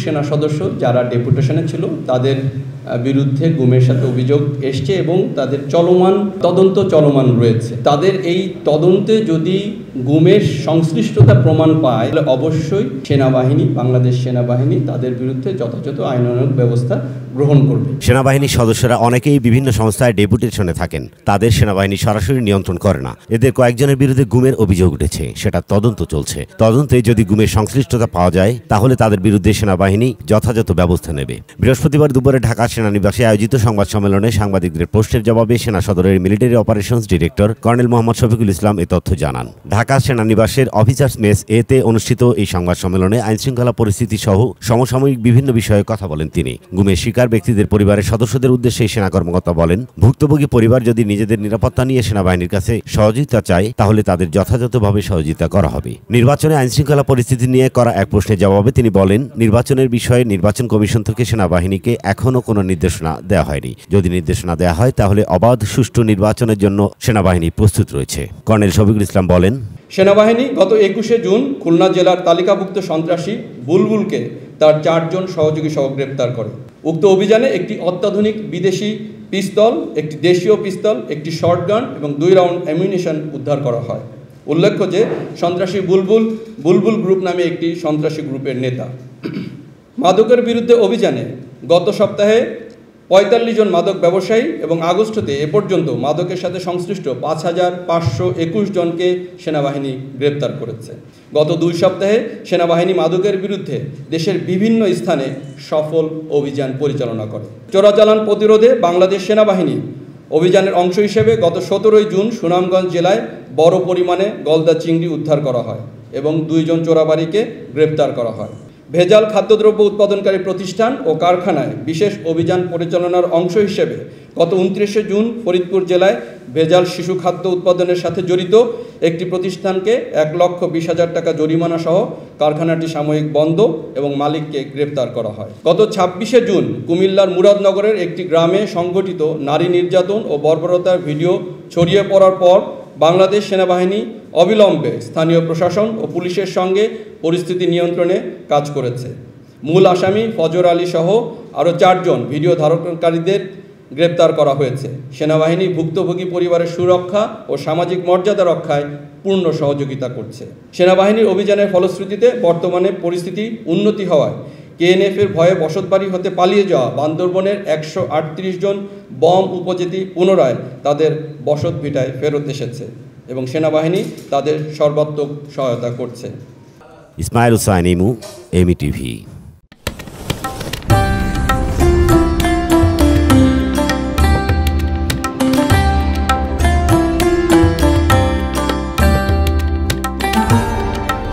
সেনা সদস্য যারা ডেপুটেশনে ছিল তাদের বিরুদ্ধে গুমের সাথে অভিযোগ এসছে এবং তাদের তদন্ত চলমান রয়েছে। তাদের এই তদন্তে যদি গুমের সংশ্লিষ্টতা প্রমাণ পায় তাহলে অবশ্যই বাংলাদেশ সেনাবাহিনী তাদের বিরুদ্ধে যথাযথ আইনানুগ ব্যবস্থা গ্রহণ করবে। সেনাবাহিনীর সদস্যরা অনেকেই বিভিন্ন সংস্থায় ডেপুটেশনে থাকেন, তাদের সেনাবাহিনী সরাসরি নিয়ন্ত্রণ করে না। এদের কয়েকজনের বিরুদ্ধে গুমের অভিযোগ উঠেছে, সেটা তদন্ত চলছে। তদন্তে যদি গুমের সংশ্লিষ্টতা পাওয়া যায় তাহলে তাদের বিরুদ্ধে সেনাবাহিনী যথাযথ ব্যবস্থা নেবে। বৃহস্পতিবার দুপুরে ঢাকা সেনানিবাসে আয়োজিত সংবাদ সম্মেলনে সাংবাদিকদের প্রশ্নের জবাবে সেনা সদরের military operations director colonel Mohammad Shafiqul Islam এ তথ্য জানান। ঢাকা সেনানিবাসের অফিসার্স মেস এতে অনুষ্ঠিত এই সংবাদ সম্মেলনে আইনশৃঙ্খলা পরিস্থিতি সহ সমসাময়িক বিভিন্ন বিষয়ে কথা বলেন তিনি। গুমের শিকার ব্যক্তিদের পরিবারের সদস্যদের উদ্দেশ্যে সেনা কর্মকর্তা বলেন, ভুক্তভোগী পরিবার যদি নিজেদের নিরাপত্তা নিয়ে সেনাবাহিনীর কাছে সহযোগিতা চায় তাহলে তাদের যথাযথভাবে সহযোগিতা করা হবে। নির্বাচনে আইনশৃঙ্খলা পরিস্থিতি নিয়ে করা এক প্রশ্নের জবাবে তিনি বলেন, নির্বাচনের বিষয়ে নির্বাচন কমিশন থেকে সেনাবাহিনীকে এখনও কোনো নির্দেশনা দেওয়া হয়নি। যদি নির্দেশনা দেওয়া হয় তাহলে অবাধ সুষ্ঠু নির্বাচনের জন্য সেনাবাহিনী প্রস্তুত রয়েছে। কর্নেল শফিকুল ইসলাম বলেন, সেনাবাহিনী গত 21শে জুন খুলনা জেলার তালিকাভুক্ত সন্ত্রাসী বুলবুলকে তার 4 জন সহযোগী সহ গ্রেপ্তার করে। উক্ত অভিযানে একটি অত্যাধুনিক বিদেশি পিস্তল, একটি দেশীয় পিস্তল, একটি শর্টগান এবং 2 রাউন্ড অ্যামিউনিশন উদ্ধার করা হয়। উল্লেখ্য যে সন্ত্রাসী বুলবুল গ্রুপ নামে একটি সন্ত্রাসী গ্রুপের নেতা। মাদকের বিরুদ্ধে অভিযানে গত সপ্তাহে 45 জন মাদক ব্যবসায়ী এবং আগস্টে এ পর্যন্ত মাদকের সাথে সংশ্লিষ্ট 5521 জনকে সেনাবাহিনী গ্রেপ্তার করেছে। গত 2 সপ্তাহে সেনাবাহিনী মাদকের বিরুদ্ধে দেশের বিভিন্ন স্থানে সফল অভিযান পরিচালনা করে। চোরাচালান প্রতিরোধে বাংলাদেশ সেনাবাহিনী অভিযানের অংশ হিসেবে গত 17 জুন সুনামগঞ্জ জেলায় বড় পরিমাণে গলদা চিংড়ি উদ্ধার করা হয় এবং 2 জন চোরাবাড়িকে গ্রেপ্তার করা হয়। ভেজাল খাদ্যদ্রব্য উৎপাদনকারী প্রতিষ্ঠান ও কারখানায় বিশেষ অভিযান পরিচালনার অংশ হিসেবে গত 29শে জুন ফরিদপুর জেলায় ভেজাল শিশু খাদ্য উৎপাদনের সাথে জড়িত একটি প্রতিষ্ঠানকে 1,20,000 টাকা জরিমানা সহ কারখানাটি সাময়িক বন্ধ এবং মালিককে গ্রেপ্তার করা হয়। গত 26শে জুন কুমিল্লার মুরাদনগরের একটি গ্রামে সংঘটিত নারী নির্যাতন ও বর্বরতার ভিডিও ছড়িয়ে পড়ার পর বাংলাদেশ সেনাবাহিনী অবিলম্বে স্থানীয় প্রশাসন ও পুলিশের সঙ্গে পরিস্থিতি নিয়ন্ত্রণে কাজ করেছে। মূল আসামি ফজর আলী সহ আরও 4 জন ভিডিও ধারণকারীদের গ্রেপ্তার করা হয়েছে। সেনাবাহিনী ভুক্তভোগী পরিবারের সুরক্ষা ও সামাজিক মর্যাদা রক্ষায় পূর্ণ সহযোগিতা করছে। সেনাবাহিনীর অভিযানের ফলশ্রুতিতে বর্তমানে পরিস্থিতি উন্নতি হওয়ায় কেএনএফের ভয়ে বসতবাড়ি হতে পালিয়ে যাওয়া বান্দরবনের 138 জন বম উপজাতি পুনরায় তাদের বসত ভিটায় ফেরত এসেছে এবং সেনাবাহিনী তাদের সর্বাত্মক সহায়তা করছে। ইসমাইল হুসাইন ইমু, এমইটিভি।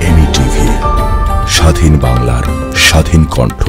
এমইটিভি, স্বাধীন বাংলার স্বাধীন কণ্ঠ।